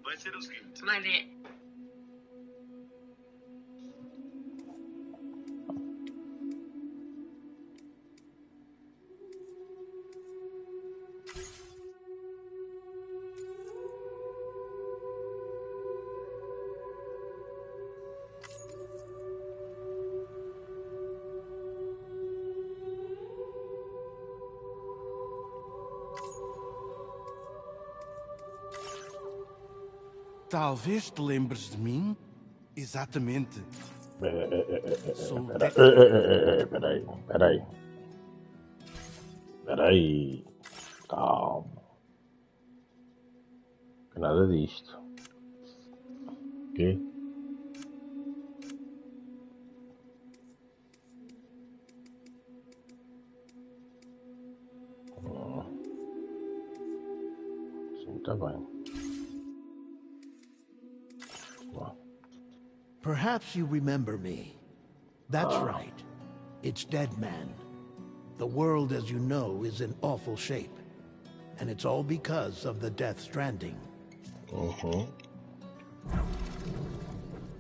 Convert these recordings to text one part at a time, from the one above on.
vai ser o seguinte. Mané. Talvez te lembres de mim? Exatamente. Sou Peraí, peraí, peraí. Peraí. Calma. Nada disto. Ok? Sim, tá bem. Perhaps you remember me. That's right. It's Dead Man. The world, as you know, is in awful shape. And it's all because of the Death Stranding.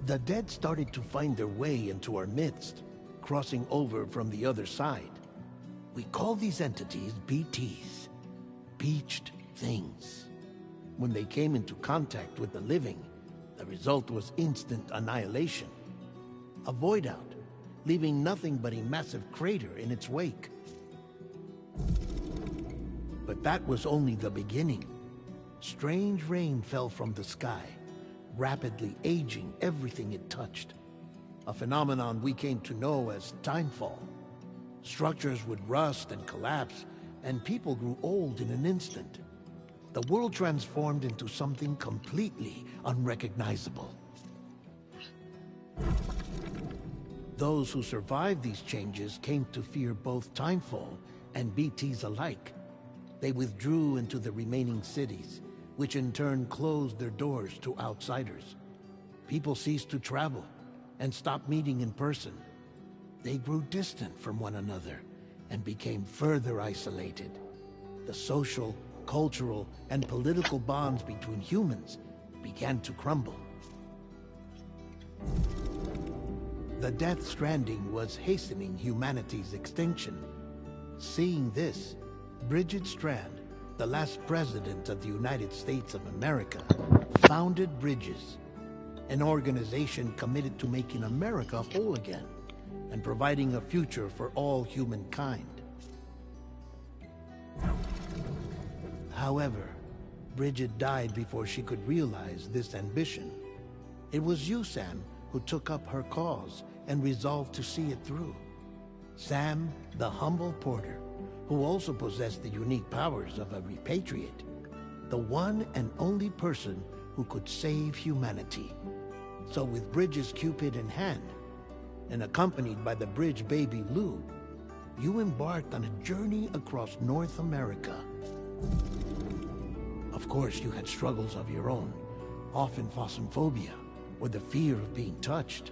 The dead started to find their way into our midst, crossing over from the other side. We call these entities BTs. Beached Things. When they came into contact with the living, the result was instant annihilation. A void out, leaving nothing but a massive crater in its wake. But that was only the beginning. Strange rain fell from the sky, rapidly aging everything it touched. A phenomenon we came to know as timefall. Structures would rust and collapse, and people grew old in an instant. The world transformed into something completely unrecognizable. Those who survived these changes came to fear both timefall and BTs alike. They withdrew into the remaining cities, which in turn closed their doors to outsiders. People ceased to travel and stopped meeting in person. They grew distant from one another and became further isolated. The social, cultural, and political bonds between humans began to crumble. The Death Stranding was hastening humanity's extinction. Seeing this, Bridget Strand, the last president of the United States of America, founded Bridges, an organization committed to making America whole again and providing a future for all humankind. However, Bridget died before she could realize this ambition. It was you, Sam, who took up her cause and resolved to see it through. Sam, the humble porter, who also possessed the unique powers of a repatriate. The one and only person who could save humanity. So with Bridges' Cupid in hand, and accompanied by the bridge baby Lou, you embarked on a journey across North America. Of course, you had struggles of your own, often phosmophobia, or the fear of being touched.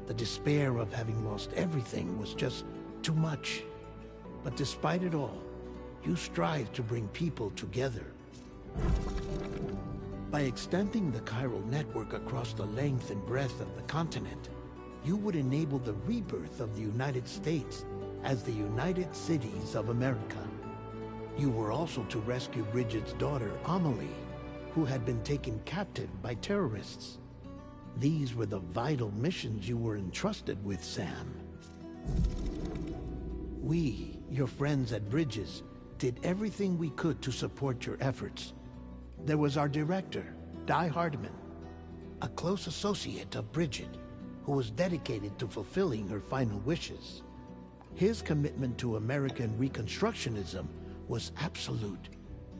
The despair of having lost everything was just too much. But despite it all, you strive to bring people together. By extending the chiral network across the length and breadth of the continent, you would enable the rebirth of the United States as the United Cities of America. You were also to rescue Bridget's daughter, Amelie, who had been taken captive by terrorists. These were the vital missions you were entrusted with, Sam. We, your friends at Bridges, did everything we could to support your efforts. There was our director, Di Hardiman, a close associate of Bridget, who was dedicated to fulfilling her final wishes. His commitment to American Reconstructionism was absolute,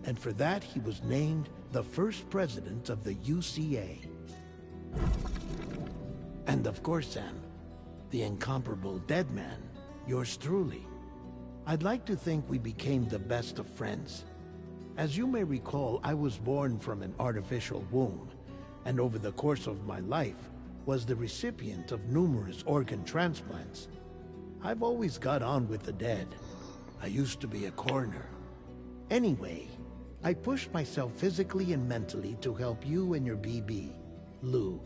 and for that he was named the first president of the UCA. And of course, Sam, the incomparable Dead Man, yours truly. I'd like to think we became the best of friends. As you may recall, I was born from an artificial womb, and over the course of my life, was the recipient of numerous organ transplants. I've always got on with the dead. I used to be a coroner. Anyway, I pushed myself physically and mentally to help you and your BB, Lou.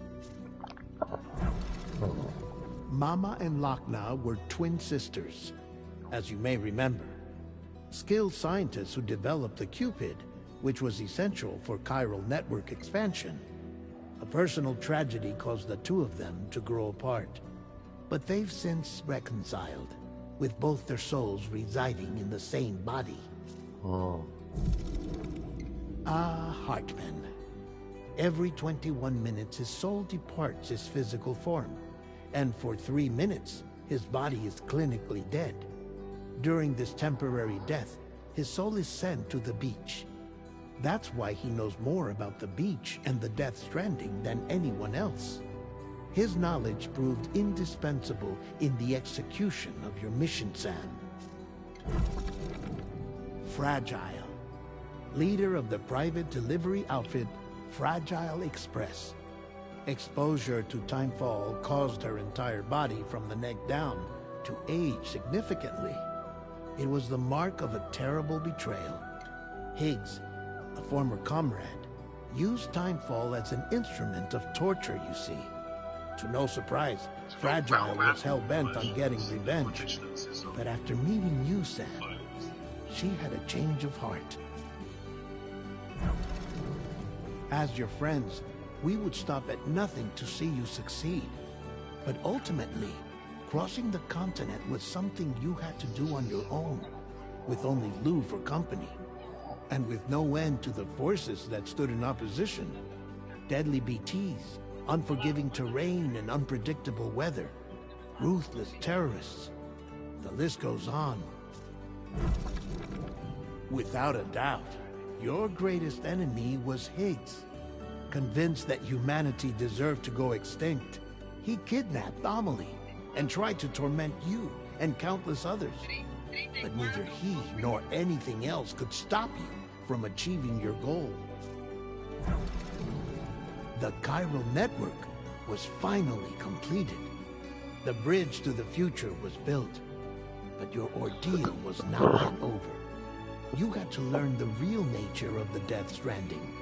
Mama and Lochna were twin sisters, as you may remember. Skilled scientists who developed the Cupid, which was essential for chiral network expansion. A personal tragedy caused the two of them to grow apart. But they've since reconciled, with both their souls residing in the same body. Hartman. Every 21 minutes his soul departs his physical form, and for 3 minutes his body is clinically dead. During this temporary death, his soul is sent to the beach. That's why he knows more about the beach and the Death Stranding than anyone else. His knowledge proved indispensable in the execution of your mission, Sam. Fragile. Leader of the private delivery outfit, Fragile Express. Exposure to timefall caused her entire body from the neck down to age significantly. It was the mark of a terrible betrayal. Higgs, a former comrade, used timefall as an instrument of torture, you see. To no surprise, Fragile was hell-bent on getting revenge. But after meeting you, Sam, she had a change of heart. As your friends, we would stop at nothing to see you succeed. But ultimately, crossing the continent was something you had to do on your own, with only Lou for company, and with no end to the forces that stood in opposition. Deadly BTs, unforgiving terrain and unpredictable weather, ruthless terrorists. The list goes on. Without a doubt, your greatest enemy was Higgs. Convinced that humanity deserved to go extinct, he kidnapped Amelie and tried to torment you and countless others. But neither he nor anything else could stop you from achieving your goal. The chiral network was finally completed. The bridge to the future was built, but your ordeal was not yet over. You had to learn the real nature of the Death Stranding.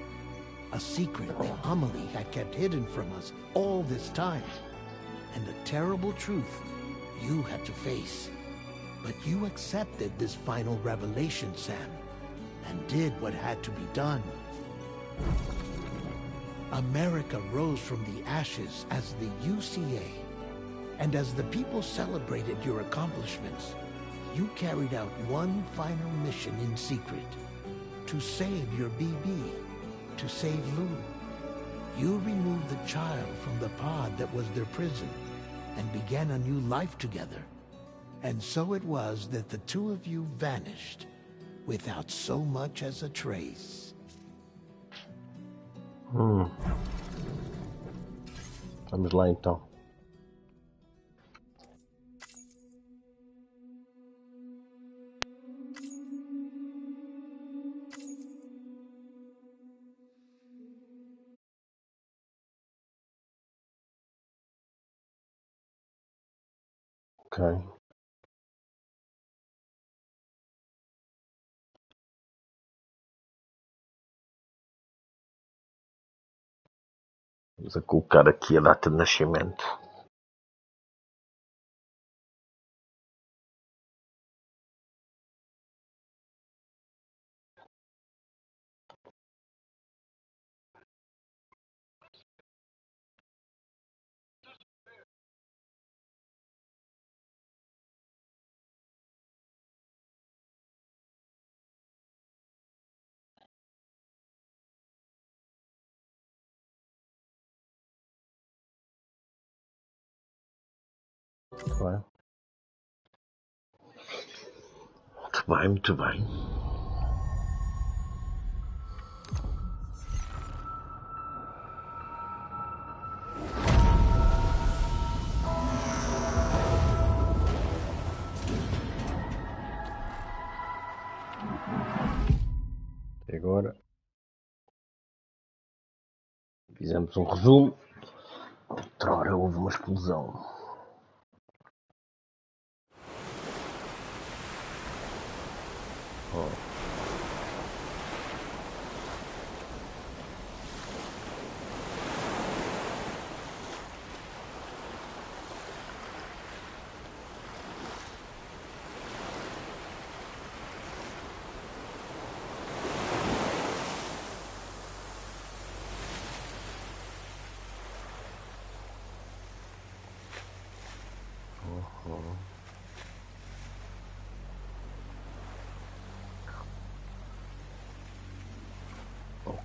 A secret that Amelie had kept hidden from us all this time. And a terrible truth you had to face. But you accepted this final revelation, Sam, and did what had to be done. America rose from the ashes as the UCA. And as the people celebrated your accomplishments, you carried out one final mission in secret. To save your BB. To save Lou. You removed the child from the pod that was their prison and began a new life together. And so it was that the two of you vanished without so much as a trace. Vamos lá então. Ok. Vamos a colocar aqui a data de nascimento. Muito bem. Muito bem, muito bem. E agora fizemos um resumo. Outrora houve uma explosão.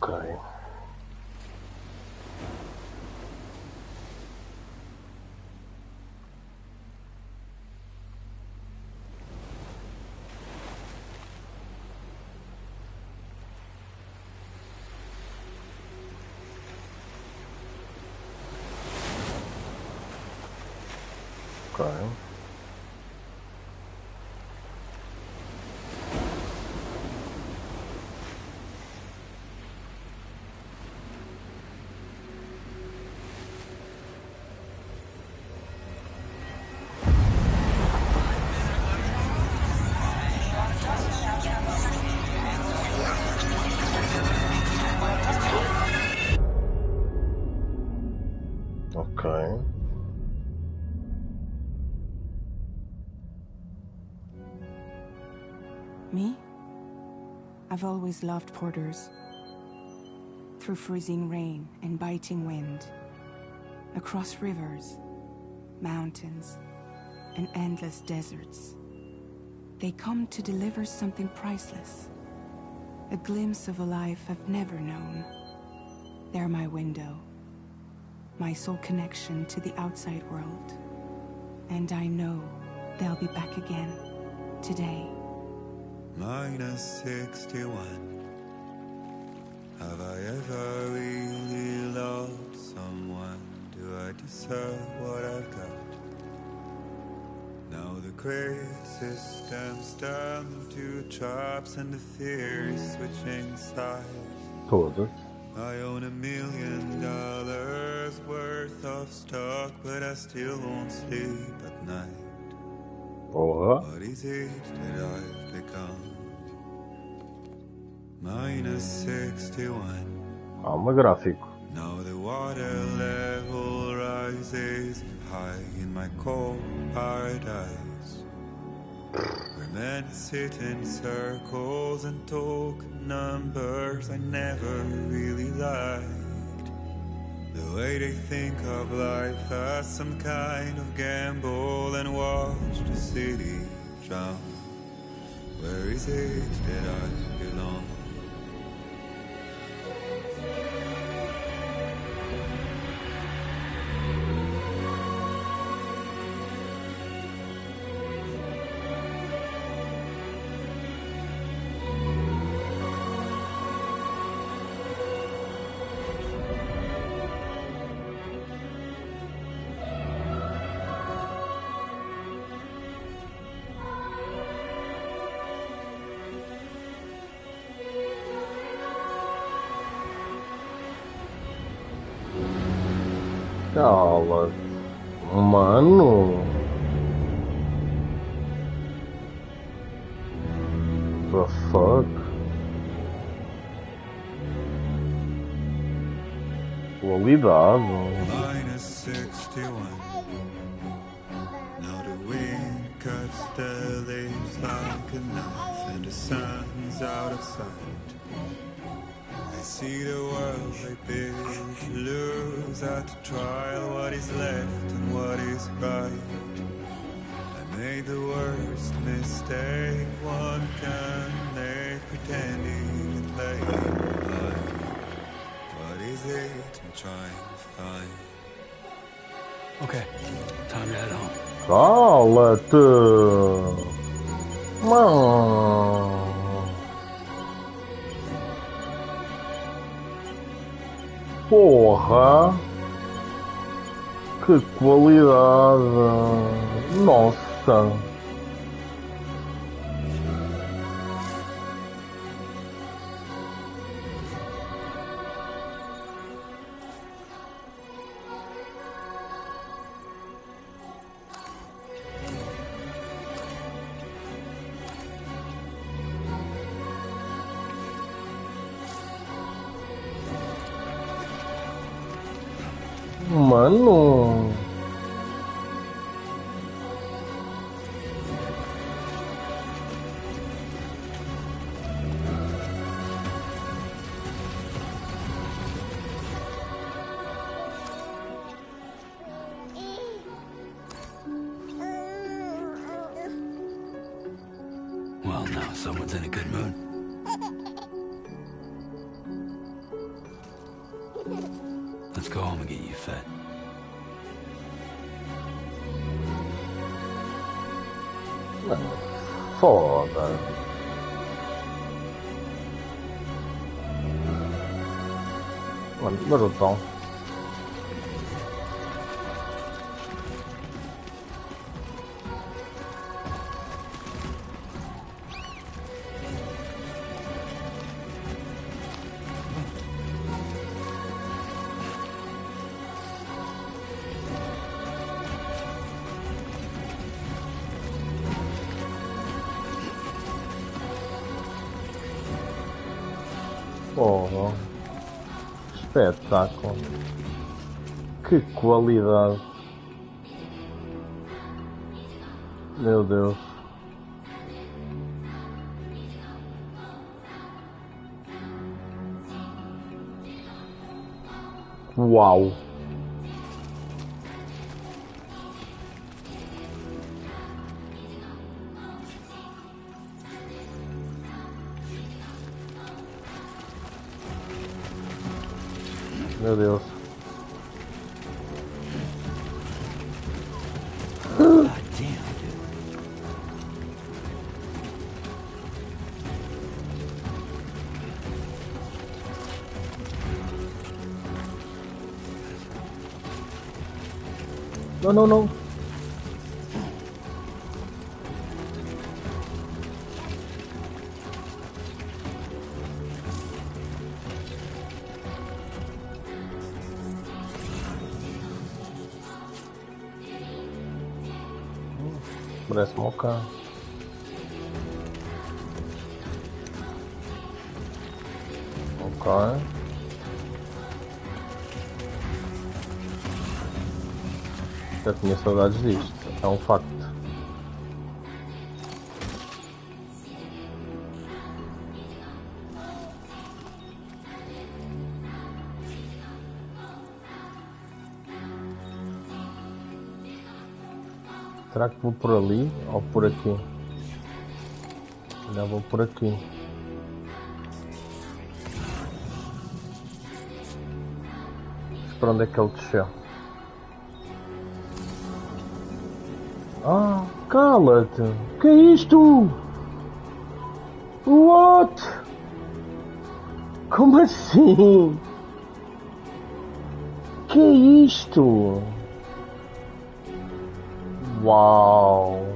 Ok. Ok. Ok. Me? I've always loved porters. Through freezing rain and biting wind, across rivers, mountains, and endless deserts, they come to deliver something priceless. A glimpse of a life I've never known. They're my window, my sole connection to the outside world. And I know they'll be back again, today. -61. Have I ever really loved someone? Do I deserve what I've got? Now the great system's down to traps and the fear is switching sides. Todas. I own $1 million worth of stock, but I still won't sleep at night. Porra. What is it that I've become? -61. Calma, gráfico. Now the water level rises high in my cold paradise, where men sit in circles and talk numbers I never really liked. The way they think of life as some kind of gamble and watch the city drown. Where is it that I belong? Cala. Mano. The fuck? Qualidade. -61. Now the wind cuts the leaves like a knife, and the sun's out of sight. I see the world I built to lose at the trial. What is left and what is right? I made the worst mistake one can make, pretending to play blind. What is it I'm trying to find? Okay, time to head home. Cala-te. Mano. Porra. Que qualidade. Nossa. Mano. Well, now someone's in a good mood. get you fed. Mano, foda. Mano, brutal. Porra. Espetáculo. Que qualidade. Meu Deus. Uau. Meu Deus. God damn, dude. Não, não, não. Parece um carro. Ok. Já tinha saudades disto. É um facto. Será que vou por ali ou por aqui? Já vou por aqui. Para onde é que ele desceu? Ah, cala-te! Que é isto? What? Como assim? Que é isto? Uau!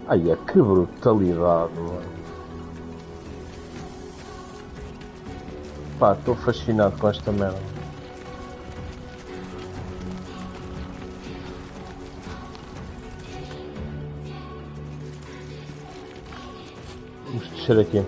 Ai, é que brutalidade, mano. Pá, estou fascinado com esta merda. Vamos descer aqui.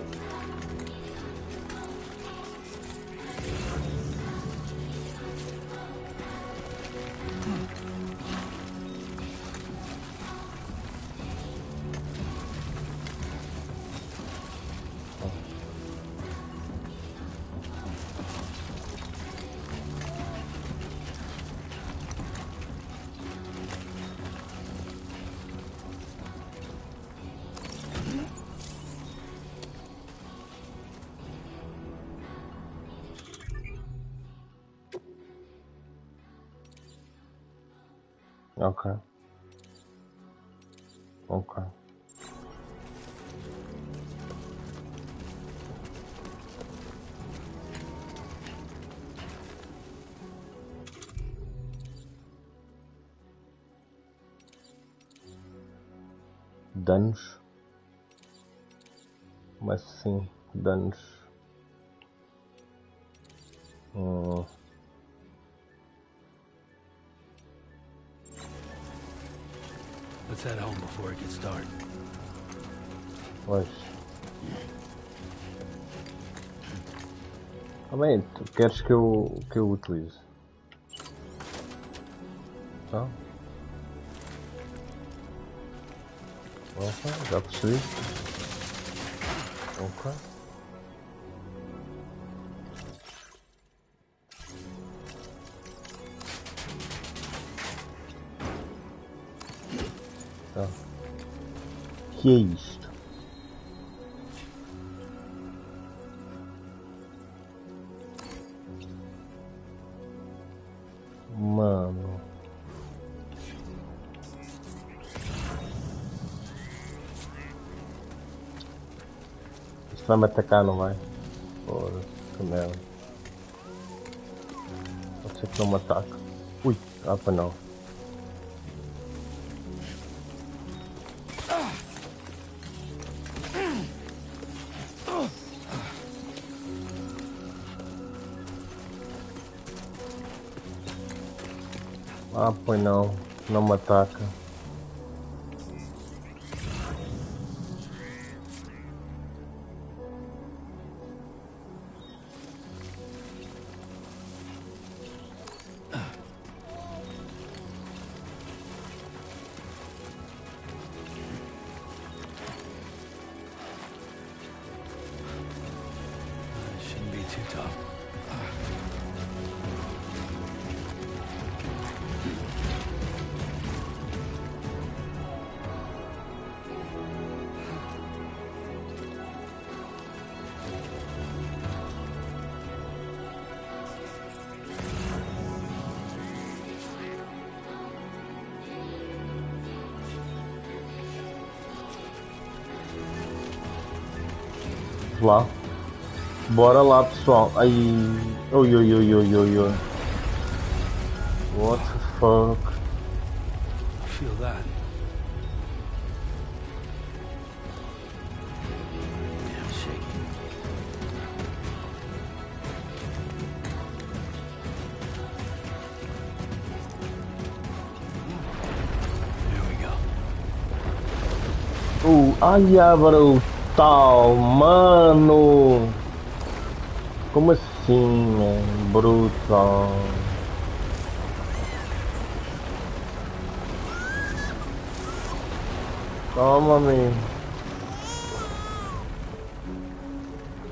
Ok. Ok. Danos? Como assim? Danos? Let's head home before it gets dark. Pois. Ah bem, tu queres que eu utilize? Tá? Ok, já percebi. Ok. Tá. Que é isto? Isto vai me atacar, não vai? Foda-se, que merda. Pode ser que não me ataque. Ui, para não. Pois não, não me ataca. Shouldn't be too tough. Lá. Bora lá, pessoal. Ai. Oi, oi, oi, oi, oi, oi. What the fuck? Feel that? Damn shaky. There we go. Ai, brutal, mano. Como assim, man? Brutal. Toma, man.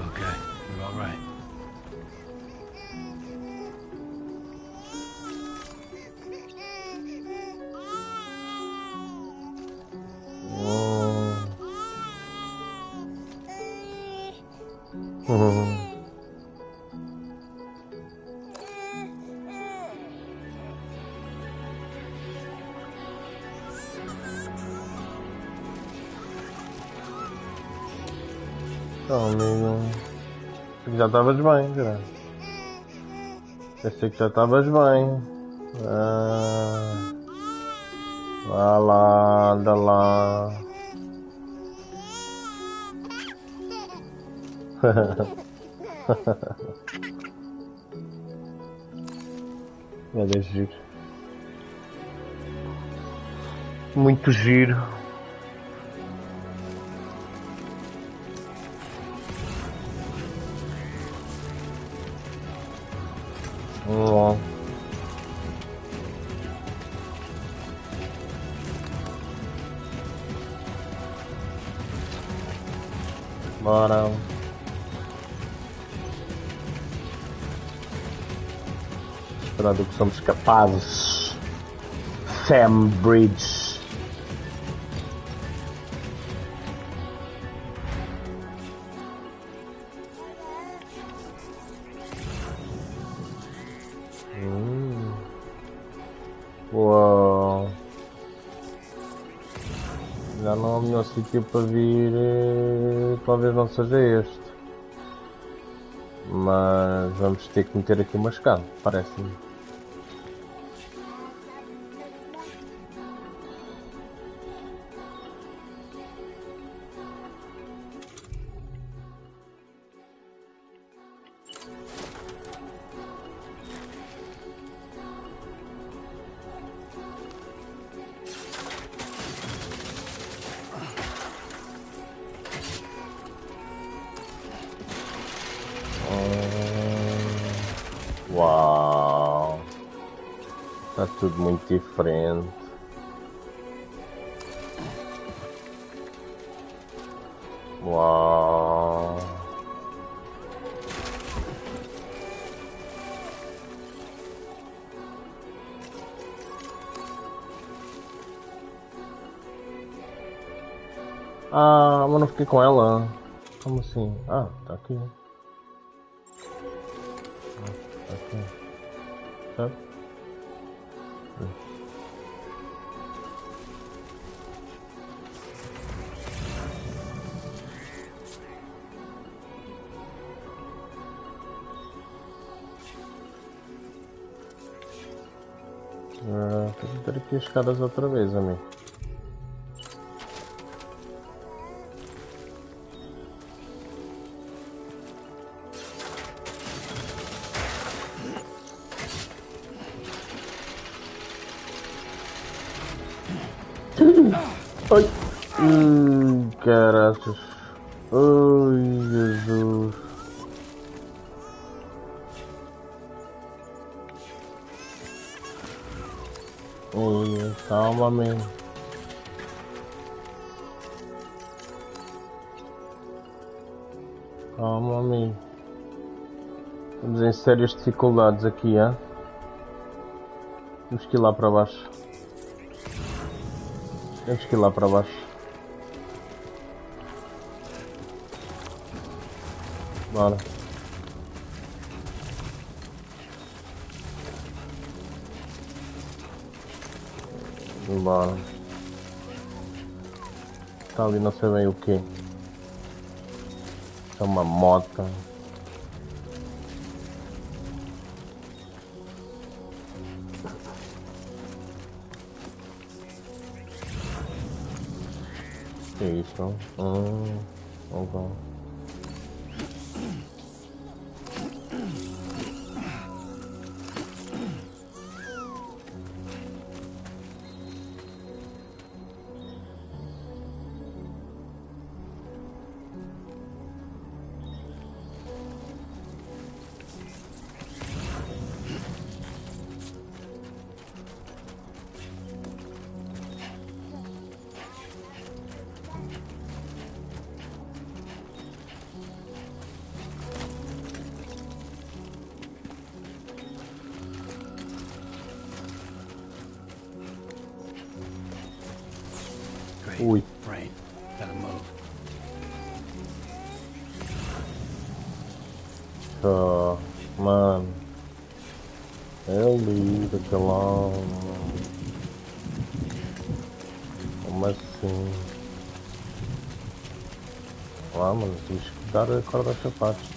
Okay, you're all right. Então, amigo. Já estavas bem, cara. Pensei que já estavas bem. Vá lá, anda lá. Olha, giro. Muito giro. Bora. Esperar do que somos capazes. Sam Bridge. Uau. Já não há melhor sítio para vir, talvez não seja este. Mas vamos ter que meter aqui uma escada, parece-me. Uau, está tudo muito diferente. Uau. Mas não fiquei com ela. Como assim? Tá aqui. Aqui. Sabe? subir aqui as escadas outra vez, amigo. Ai! Caraças! Ai, Jesus! Ai, calma, man. Calma, amigo. Estamos em sérias dificuldades aqui, hein? Temos que ir lá para baixo. Temos que ir lá para baixo. Bora. Bora. Está ali não sei bem o que. É uma moto. Que é isso? Ok. Ui. Right. Gotta move. Mano. Eu li daquela. Como assim? Lá, mano, temos que dar a corda aos sapatos.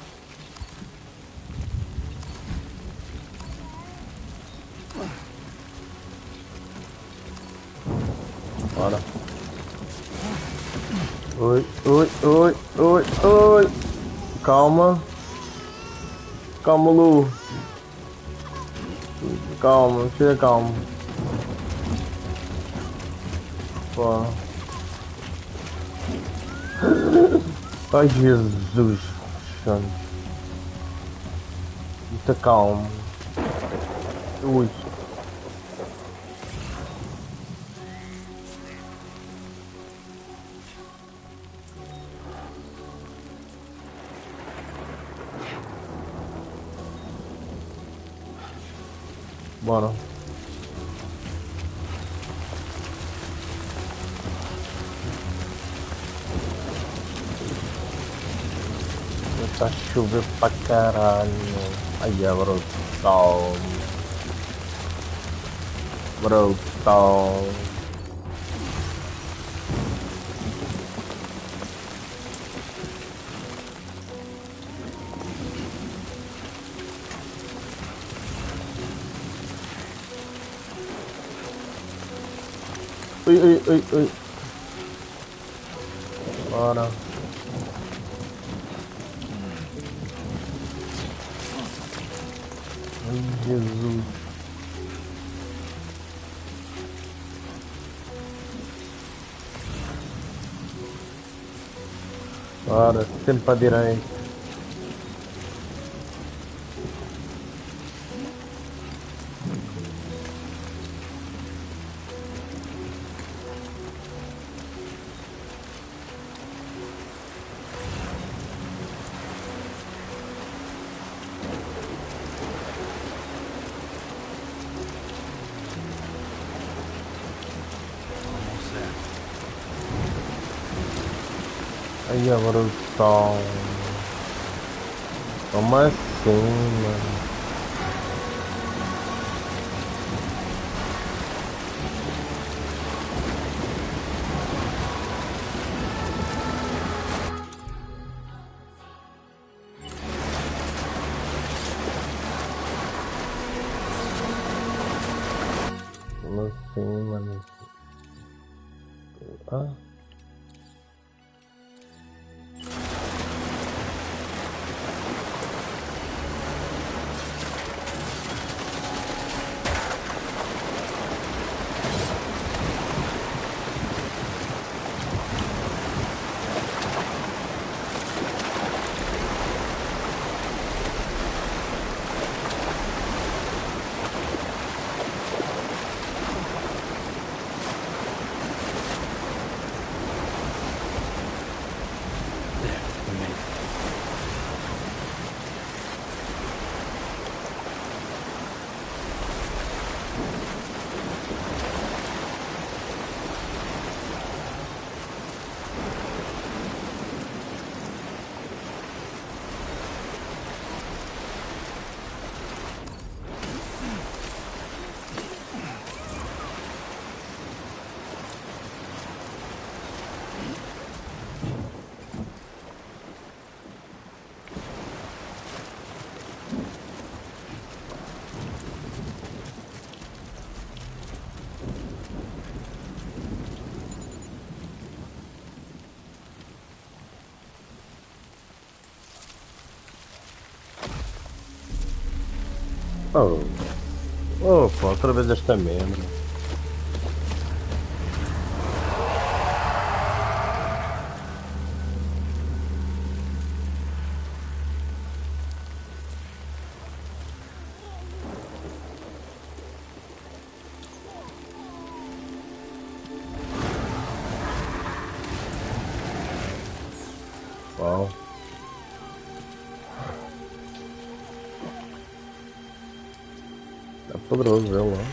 Bora. Oi, oi, oi, oi, oi. Calma. Calma, Lu. Calma, fica calmo. Pô. Ai, Jesus. Santo. Muito calmo. Ui. Bora. Tá a chover pra caralho. Ai, é brutal. Brutal. Ui, ui, ui, ui. Bora. Ai, Jesus. Bora, sempre para direita. Almost there. Ai, é brutal. Como assim, mano? Como Ah. Oh, opa, outra vez esta merda. Uau. Tá poderoso ele, não?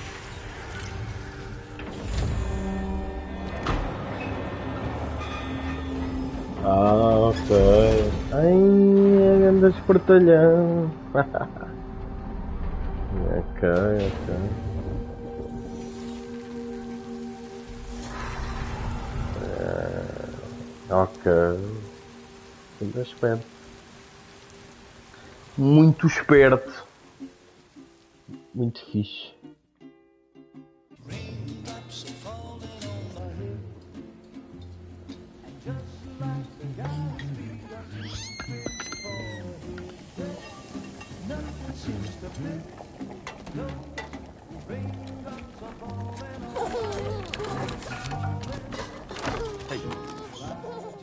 Ah, ok. Ai, é grande espertalhão. Ok, ok. Ok. Muito esperto. Muito esperto. Muito fixe.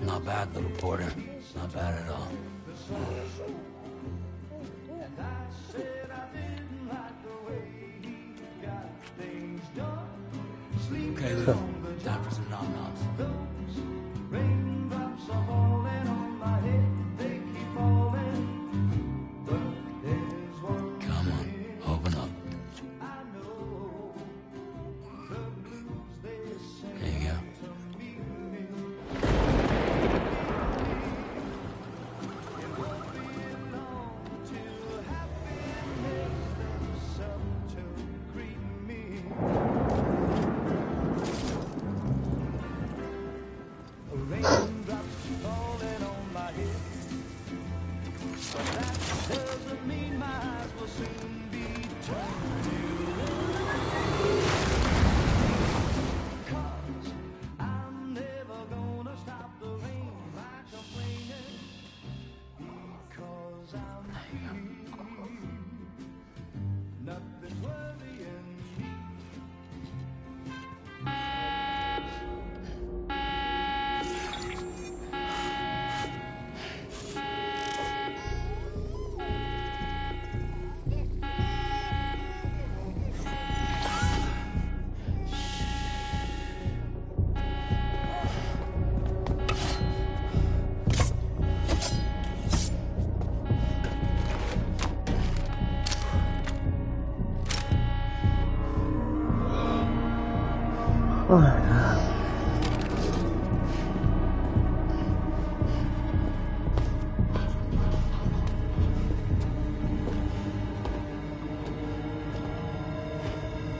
Not bad, little porter. Not bad at all. Okay, Lou. Time for some nom-noms. Come on, open up. Here you go.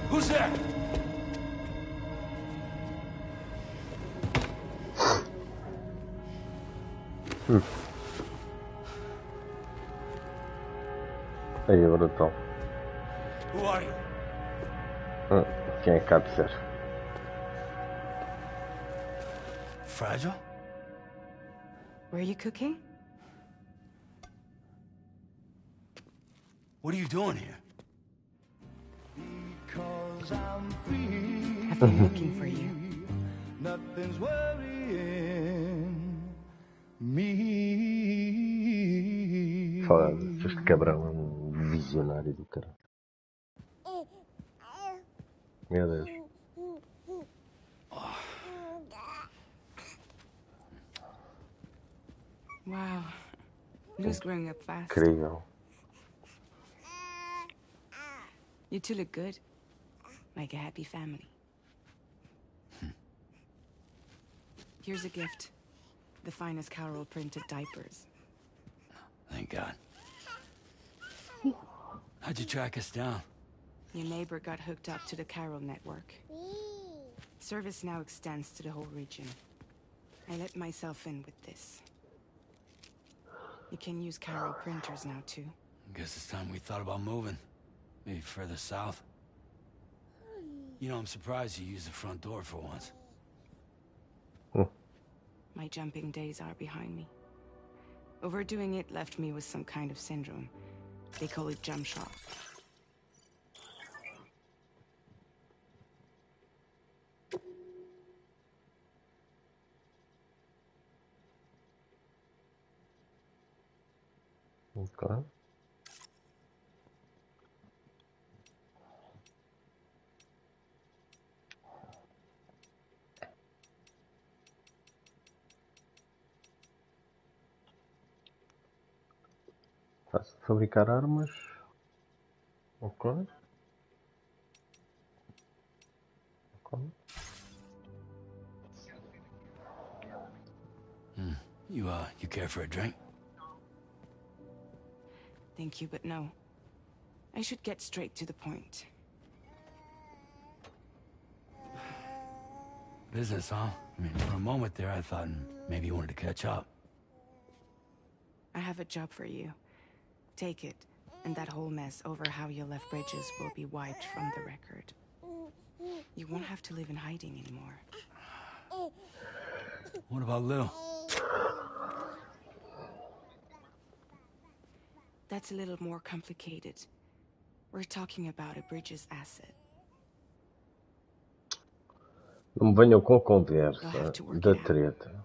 Who's there? Aí, brutão. Who are you? Quem é que há de ser? fragile? Were you cooking? What are you doing here? I've been looking for you. Nothing's worrying me. Foda, este cabrão é um visionário do caralho. Meu Deus. Wow. Lou's growing up fast. Incrível. You two look good. Like a happy family. Here's a gift. The finest Carol printed diapers. Thank God. How'd you track us down? Your neighbor got hooked up to the Carol network. Service now extends to the whole region. I let myself in with this. You can use Carol printers now too. Guess it's time we thought about moving. Maybe further south. You know, I'm surprised you used the front door for once. My jumping days are behind me. Overdoing it left me with some kind of syndrome. They call it jump shock. Okay. Fácil de fabricar armas. Ok. Ok. You care for a drink? Thank you, but no. I should get straight to the point. Business, huh? I mean, for a moment there, I thought maybe you wanted to catch up. I have a job for you. Take it, and that whole mess over how you left Bridges will be wiped from the record. You won't have to live in hiding anymore. What about Lou? That's a little more complicated. We're talking about a Bridges asset. Não me venham com conversa da treta.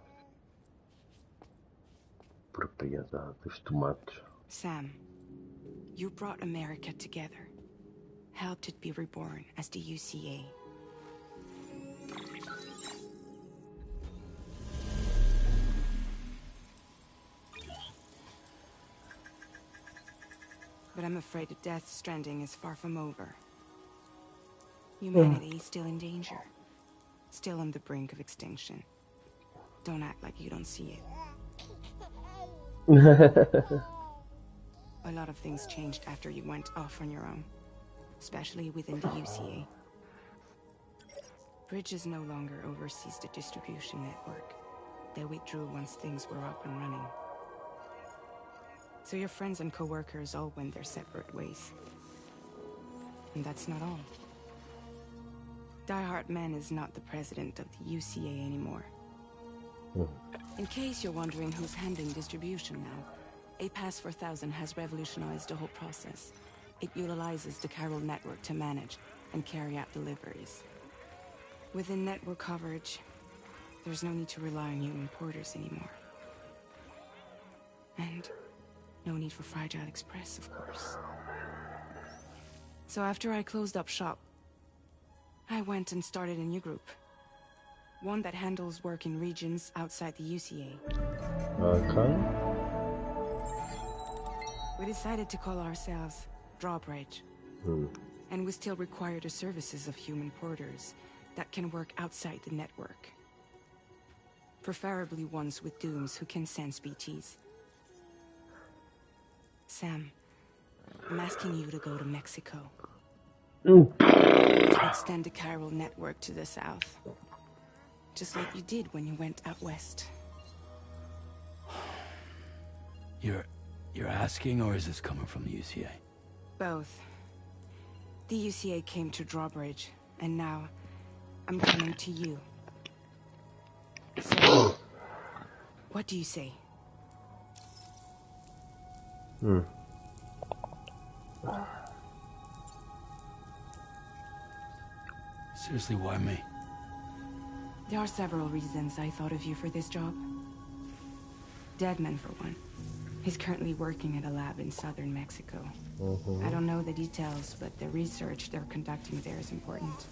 Propriedade dos tomates. Sam, you brought America together. Helped it be reborn as the UCA. But I'm afraid that Death Stranding is far from over. Humanity is still in danger. Still on the brink of extinction. Don't act like you don't see it. A lot of things changed after you went off on your own. Especially within the UCA. Bridges no longer oversees the distribution network. They withdrew once things were up and running. So your friends and co-workers all went their separate ways. And that's not all. Die Hard Man is not the president of the UCA anymore. In case you're wondering who's handling distribution now, A Pass 4000 has revolutionized the whole process. It utilizes the Carol network to manage and carry out deliveries. Within network coverage, there's no need to rely on human porters anymore. And no need for Fragile Express, of course. So after I closed up shop, I went and started a new group. One that handles work in regions outside the UCA. Okay. We decided to call ourselves Drawbridge. And we still require the services of human porters that can work outside the network. Preferably ones with dooms who can sense BTs. Sam, I'm asking you to go to Mexico. To extend the Carol network to the south. Just like you did when you went out west. You're asking, or is this coming from the UCA? Both. The UCA came to Drawbridge, and now I'm coming to you. So, What do you say? Seriously, why me? There are several reasons I thought of you for this job. Deadman, for one. He's currently working at a lab in southern Mexico. I don't know the details, but the research they're conducting there is important.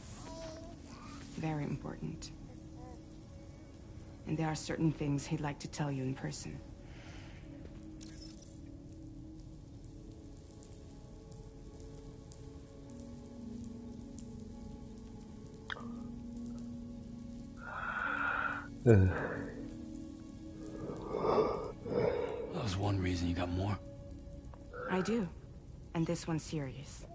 Very important. And there are certain things he'd like to tell you in person. That was one reason. You got more? I do. And this one's serious.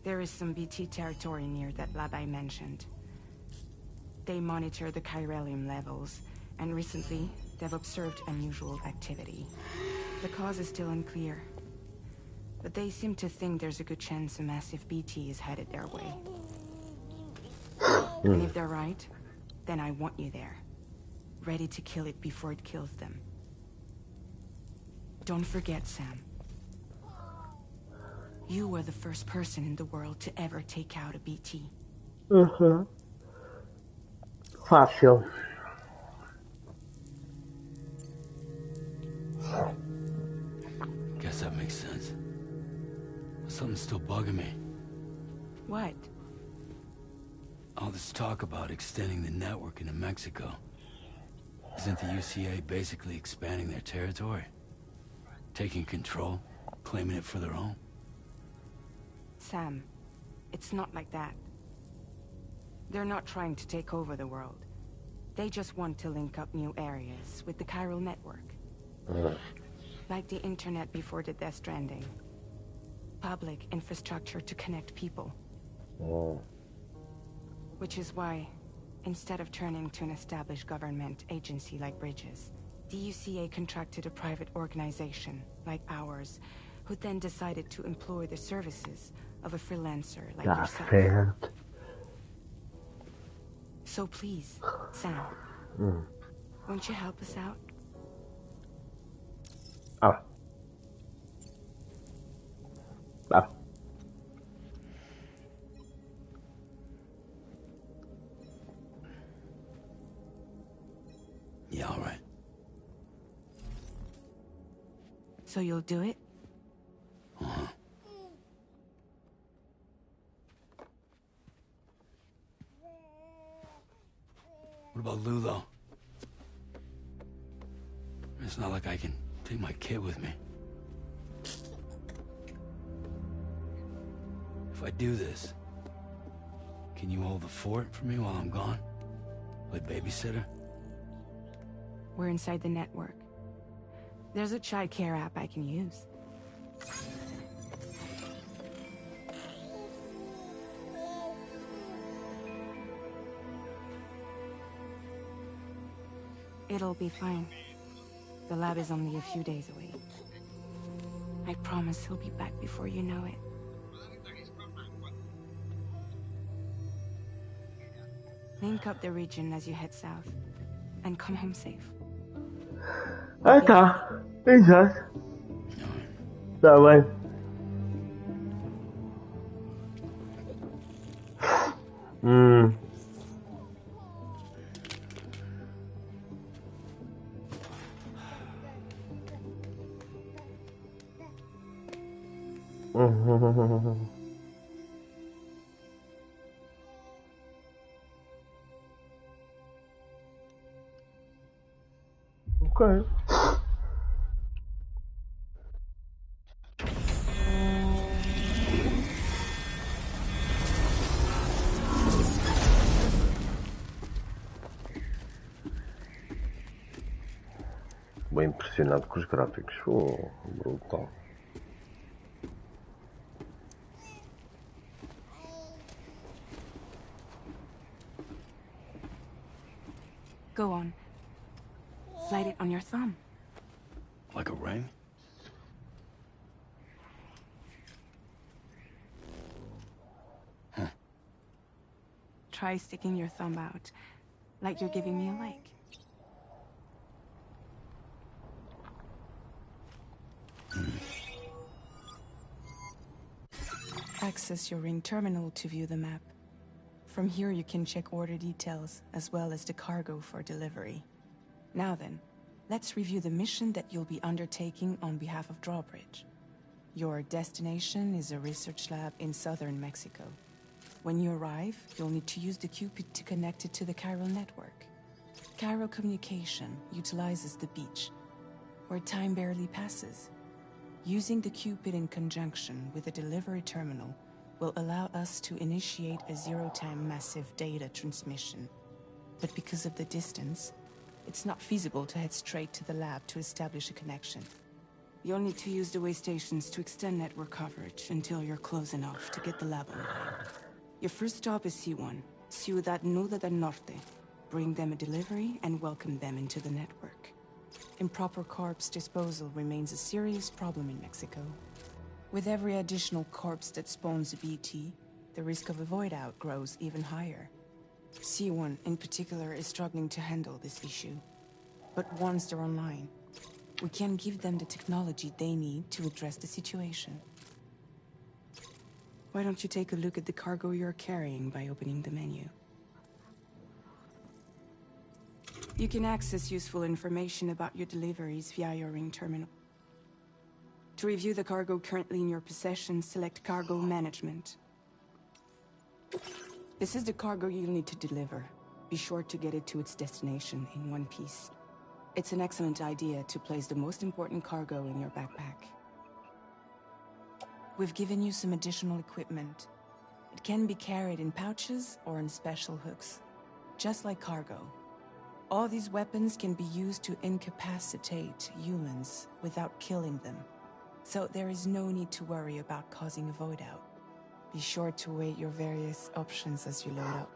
There is some BT territory near that lab I mentioned. They monitor the chiralium levels, and recently, they've observed unusual activity. The cause is still unclear, but they seem to think there's a good chance a massive BT is headed their way. And if they're right, then I want you there, ready to kill it before it kills them. Don't forget, Sam. You were the first person in the world to ever take out a BT. Fácil. Guess that makes sense. Something's still bugging me. What? All this talk about extending the network into Mexico. Isn't the UCA basically expanding their territory? Taking control, claiming it for their own? Sam, it's not like that. They're not trying to take over the world. They just want to link up new areas with the chiral network. Like the internet before the Death Stranding. Public infrastructure to connect people. Which is why, instead of turning to an established government agency like Bridges, the UCA contracted a private organization, like ours, who then decided to employ the services of a freelancer like Tá yourself. certo. So please, Sam, won't you help us out? Ah. Ah. Yeah, all right. So you'll do it? What about Lou, though? It's not like I can take my kid with me. If I do this, can you hold the fort for me while I'm gone? Play babysitter? We're inside the network. There's a child care app I can use. It'll be fine. The lab is only a few days away. I promise he'll be back before you know it. Link up the region as you head south, and come home safe. Ah, tá. Exato. Tá bem. Ok. Bem impressionado com os gráficos. Oh, brutal. Go on. Slide it on your thumb. Like a ring? Try sticking your thumb out, like you're giving me a like. access your ring terminal to view the map. From here you can check order details, as well as the cargo for delivery. Now then, let's review the mission that you'll be undertaking on behalf of Drawbridge. Your destination is a research lab in southern Mexico. When you arrive, you'll need to use the Cupid to connect it to the chiral network. Chiral communication utilizes the beach, where time barely passes. Using the Cupid in conjunction with a delivery terminal will allow us to initiate a zero-time massive data transmission. But because of the distance, it's not feasible to head straight to the lab to establish a connection. You'll need to use the way stations to extend network coverage until you're close enough to get the lab online. Your first stop is C1, Ciudad Nuda del Norte. Bring them a delivery and welcome them into the network. Improper corpse disposal remains a serious problem in Mexico. With every additional corpse that spawns a BT, the risk of a void out grows even higher. C1 in particular is struggling to handle this issue. But once they're online, we can give them the technology they need to address the situation. Why don't you take a look at the cargo you're carrying by opening the menu? You can access useful information about your deliveries via your ring terminal. To review the cargo currently in your possession, select Cargo Management. This is the cargo you'll need to deliver. Be sure to get it to its destination in one piece. It's an excellent idea to place the most important cargo in your backpack. We've given you some additional equipment. It can be carried in pouches or in special hooks, just like cargo. All these weapons can be used to incapacitate humans without killing them. So there is no need to worry about causing a void out. Be sure to weigh your various options as you load up.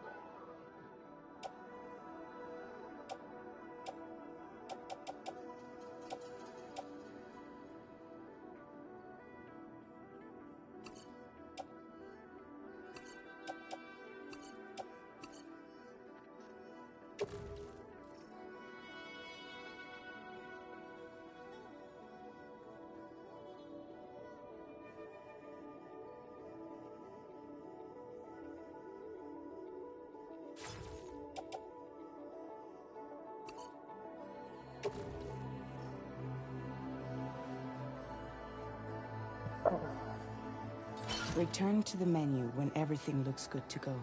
Return to the menu when everything looks good to go.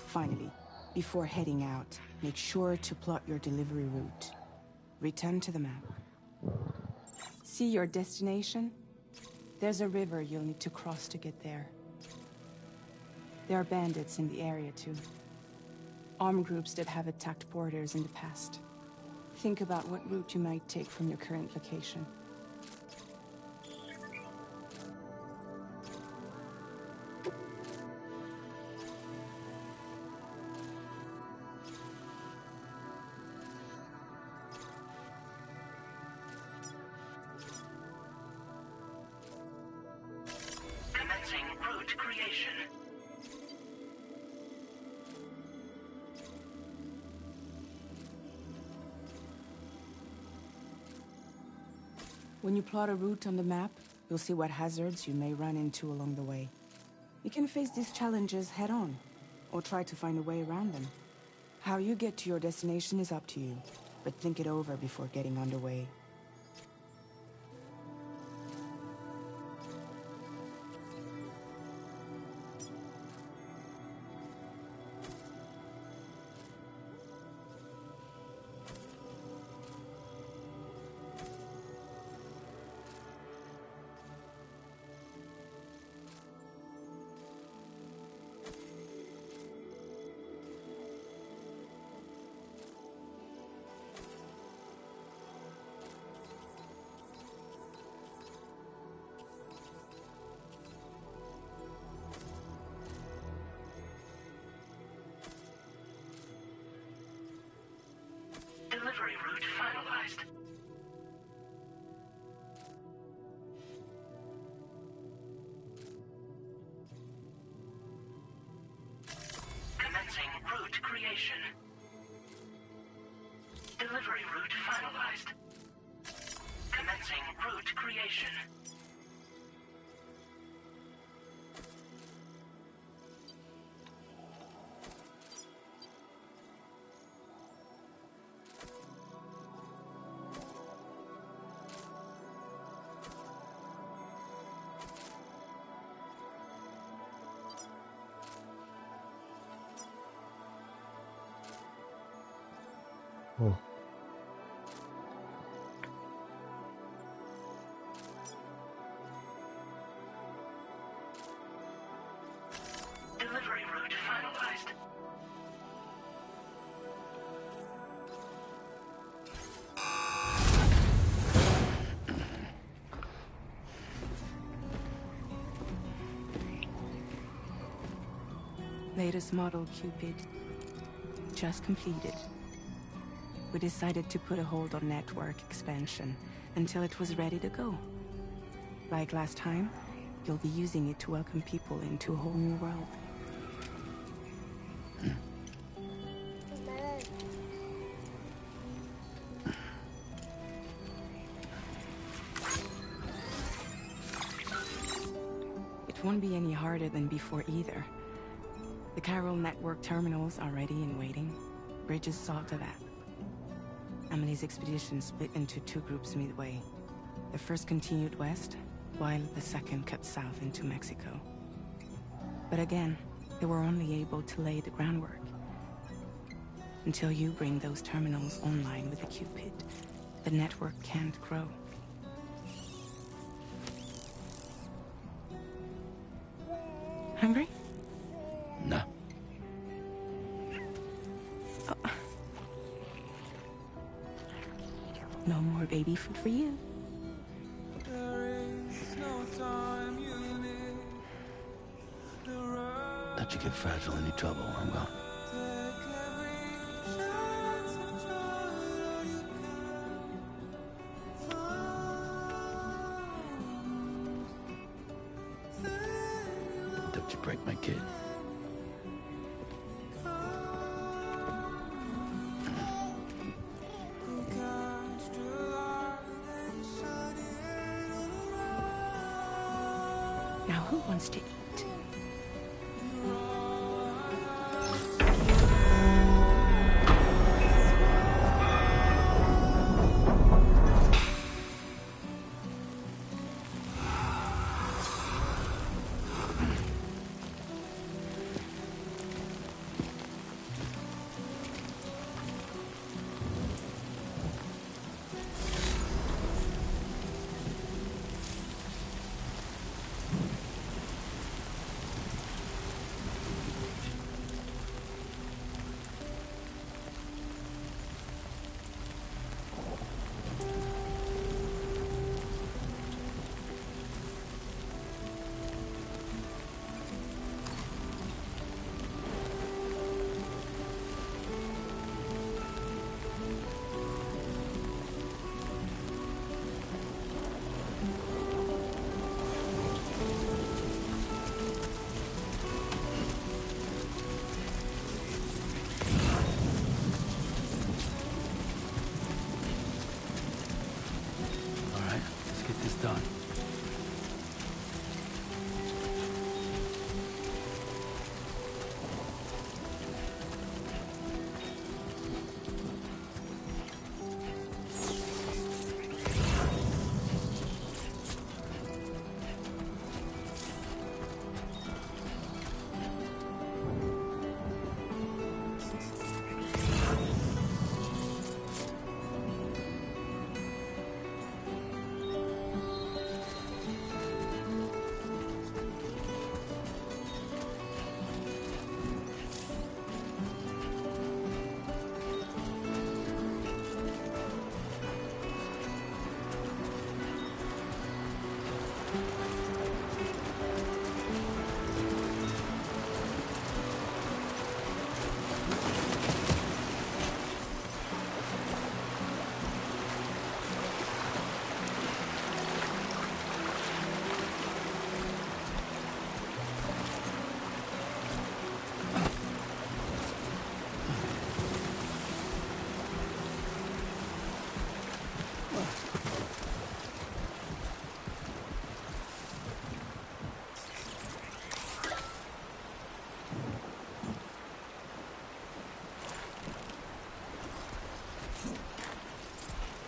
Finally, before heading out, make sure to plot your delivery route. Return to the map. See your destination? There's a river you'll need to cross to get there. There are bandits in the area too. Armed groups that have attacked porters in the past. Think about what route you might take from your current location. Commencing route creation. When you plot a route on the map, you'll see what hazards you may run into along the way. You can face these challenges head-on, or try to find a way around them. How you get to your destination is up to you, but think it over before getting underway. creation. Delivery route finalized. Commencing route creation. Oh. Delivery route finalized. Latest model Cupid. Just completed. We decided to put a hold on network expansion until it was ready to go. Like last time, you'll be using it to welcome people into a whole new world. It won't be any harder than before either. The Carol network terminals are ready and waiting. Bridges saw to that. Emily's expedition split into two groups midway. The first continued west, while the second cut south into Mexico. But again, they were only able to lay the groundwork. Until you bring those terminals online with the Cupid, the network can't grow. Hungry? No. No more baby food for you. Let you get fragile any trouble, I'm gone. Don't you break my kid. Now who wants to eat?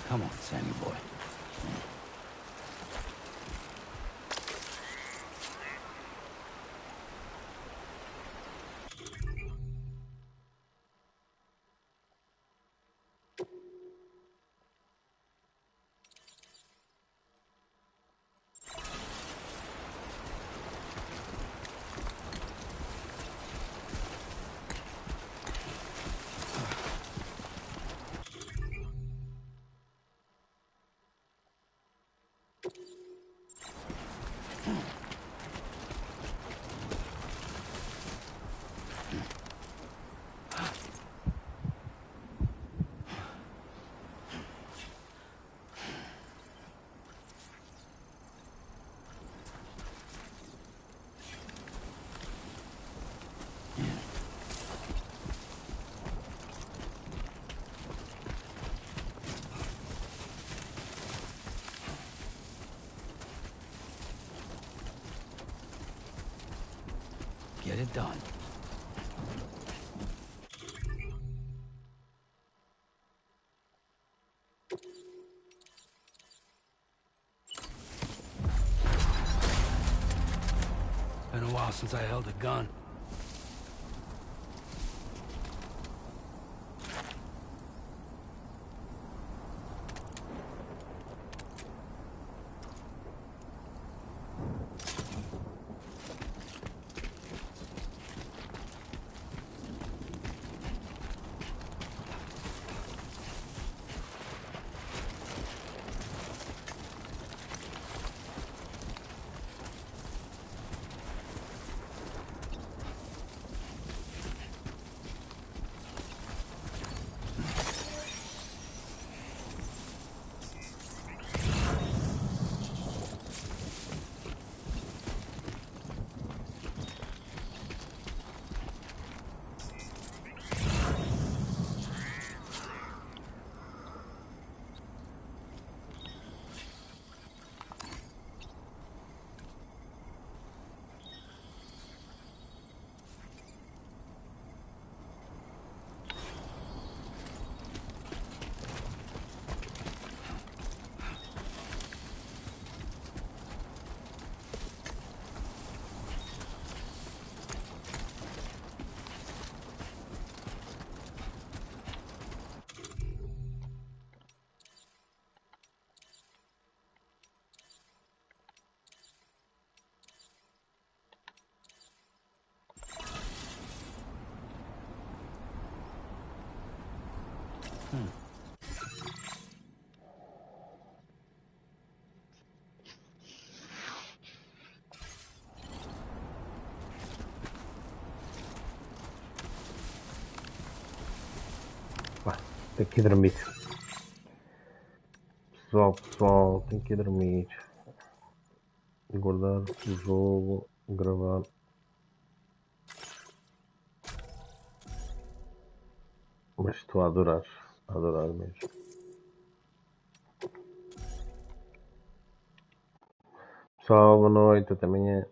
Come on, Sammy boy. Get it done. Been a while since I held a gun. Vá, tem que dormir. Pessoal, tem que dormir. Guardar o jogo, gravar. Mas estou a adorar mesmo. Pessoal, boa noite, até amanhã.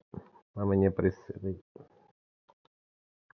Amanhã para esse.